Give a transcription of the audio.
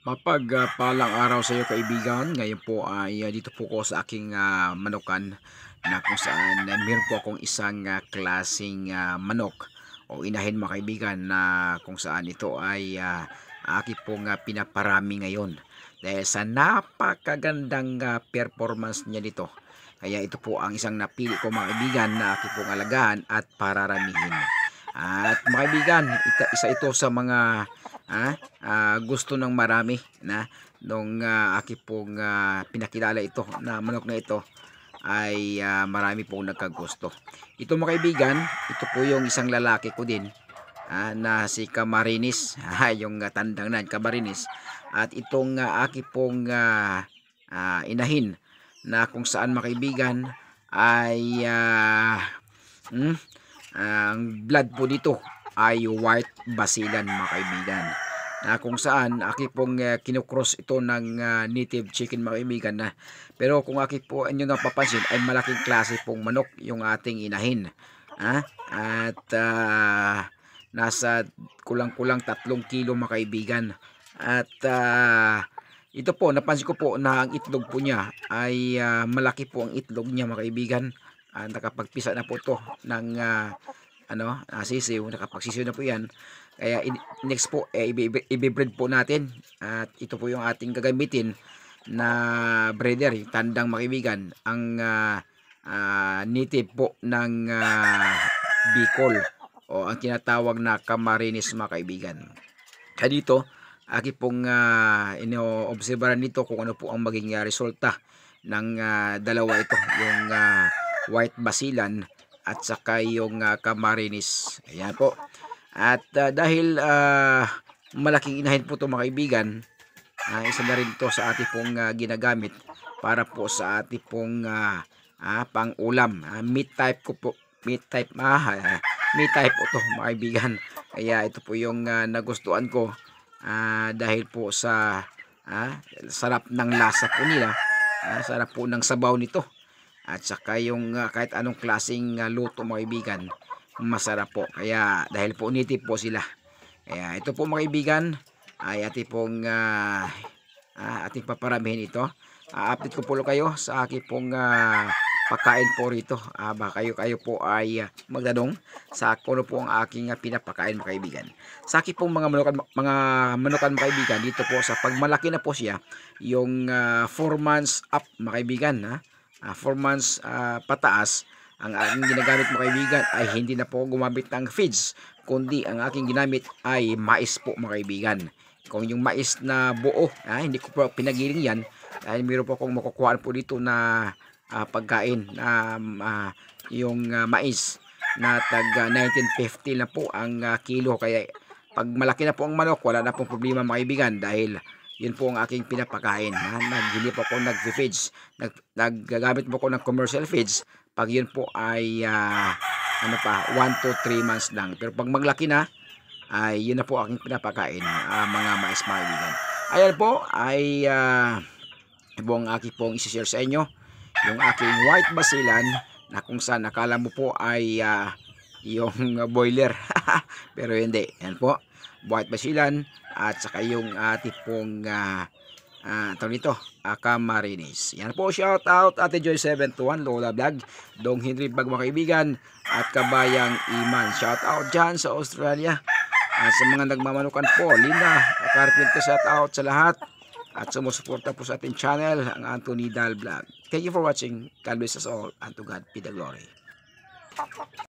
Mapagpalang araw sa iyo kaibigan. Ngayon po ay dito po ko sa aking manukan na kung saan meron po akong isang klaseng manok o inahin mga kaibigan na kung saan ito ay aking pong pinaparami ngayon. Dahil sa napakagandang performance niya dito. Kaya ito po ang isang napili ko mga kaibigan na aking pong alagaan at pararamihin. At mga kaibigan, isa ito sa mga gusto ng marami na nung aki pong pinakilala ito na manok na ito ay marami pong nagkagusto. Ito mga kaibigan, ito po yung isang lalaki ko din na si Camarines, yung tandang na Camarines. At itong aki pong inahin na kung saan mga kaibigan ay ang blood po dito ay white basilan mga kaibigan, na kung saan aki pong kinukross ito ng native chicken mga kaibigan na, pero kung aki po inyo napapansin ay malaking klase pong manok yung ating inahin. At nasa kulang-kulang 3 kilo mga kaibigan. At ito po napansin ko po na ang itlog po niya ay malaki po ang itlog niya mga kaibigan. Nakapagpisa na po to ng sisiw, nakapagsisiw na po yan. Kaya next po i-breed po natin, at ito po yung ating gagamitin na breeder, tandang makibigan, ang native po ng Bicol o ang tinatawag na Camarines mga kaibigan. Kaya dito aki pong ino-obserbahan dito kung ano po ang maging resulta ng dalawa ito, yung white basilan at saka yung Camarines. Ayan po. At dahil malaking inahin po ito mga kaibigan, isa na rin ito sa ating pong ginagamit para po sa ating pong pang ulam. Meat type ko po. Meat type po ito mga kaibigan. Kaya ito po yung nagustuhan ko dahil po sa sarap ng lasa po nila. Sarap po ng sabaw nito. At saka yung kahit anong klaseng luto mga kaibigan, masarap po. Kaya dahil po native po sila. Kaya ito po mga kaibigan ay ating pong ating paparamihin ito. Update ko po kayo sa aking pong pagkain po rito. Baka kayo po ay magtanong sa kung ano po ang aking pinapakain mga kaibigan. Sa aking pong mga manukan mga kaibigan, dito po sa pagmalaki na po siya, yung 4 months up mga kaibigan, 4 months pataas, ang aking ginagamit mga kaibigan ay hindi na po gumamit ng feeds, kundi ang aking ginamit ay mais po mga kaibigan. Kung yung mais na buo, hindi ko po pinagiling yan dahil meron po akong makukuhaan po dito na pagkain na yung mais na tag 1950 na po ang kilo. Kaya pag malaki na po ang manok, wala na pong problema mga kaibigan dahil yun po ang aking pinapakain. Hindi po ako nag-feeds, naggagamit po ako ng commercial feeds pag yun po ay 1 to 3 months lang. Pero pag maglaki na, ay yun na po aking pinapakain, mga mais mga kaibigan. Ayan po ay ito ang aking pong isi-share sa inyo, yung aking white basilan na kung saan nakala mo po ay yung boiler pero hindi. Yan po, white basilan at saka yung ating pong tawag nito, Camarines. Yan po, shout out Ate Joy 721, Lola Vlog, Dong Henry Bag mga kaibigan, at Kabayang Iman. Shout out dyan sa Australia. At sa mga nagmamanukan po, Linda, Carpenter, shout out sa lahat. At sumusuporta po sa ating channel, ang Anthony Dal Vlog. Thank you for watching. God bless us all, and to God be the glory.